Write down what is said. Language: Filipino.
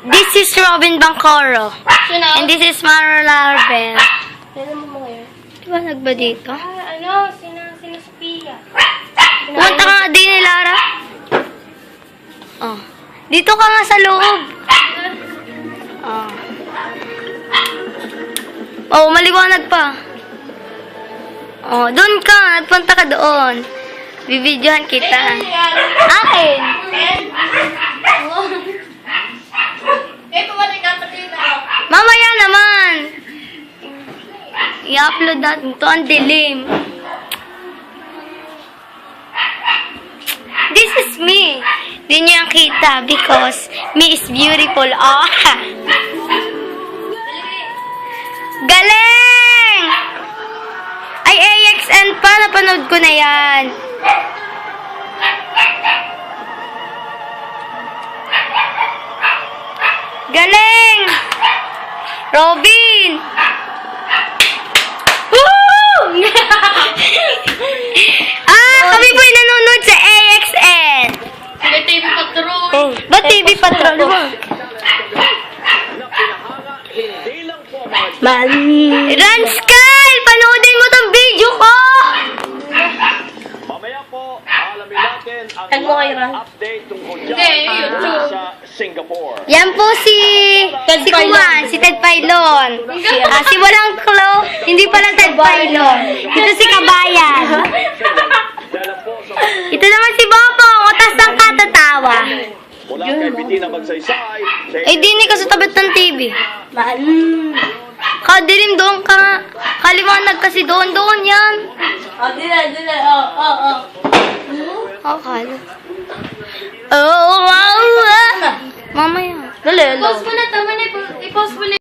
This is Robin Bancoro. And this is Mara Larben. Kailan mo ngayon? Diba nagba dito? Sina Sophia. Pumunta ka nga din ni Lara. Oh. Dito ka nga sa loob. Oh. Oh, maliwanag pa. Oh, doon ka. Nagpunta ka doon. Bibidyohan kita. Akin. Mamaya naman. I-upload natin to. Ang dilim. This is me. Di niyo yung kita because me is beautiful. Oh. Galing! Ay, AXN pa. Napanood ko na yan. Galing! Robin! Woo! Kami po ay nanonood sa AXN. May TV Patrol. Ba't TV Patrol mo? Ranskal! Panoodin mo tong video ko! Mamaya po, alamin natin ang Tag mo kayo, Ran. update tungkol Hindi, YouTube. sa Singapore. Yan po si Kuwan, si Ted Pailon. Si walang Klo, hindi pala Ted Pailon. Ito si Kabayan. Dahil po sa Ito naman si Bobong, utas ng katatawa. mula kay Bettina Magsaysay, Eh, di ni ka sa tabat ng TV. Kadilim doon ka. Kaliwanag kasi doon yan. Okay. Oh, wow. Mamaya. Pause mo na, tama na.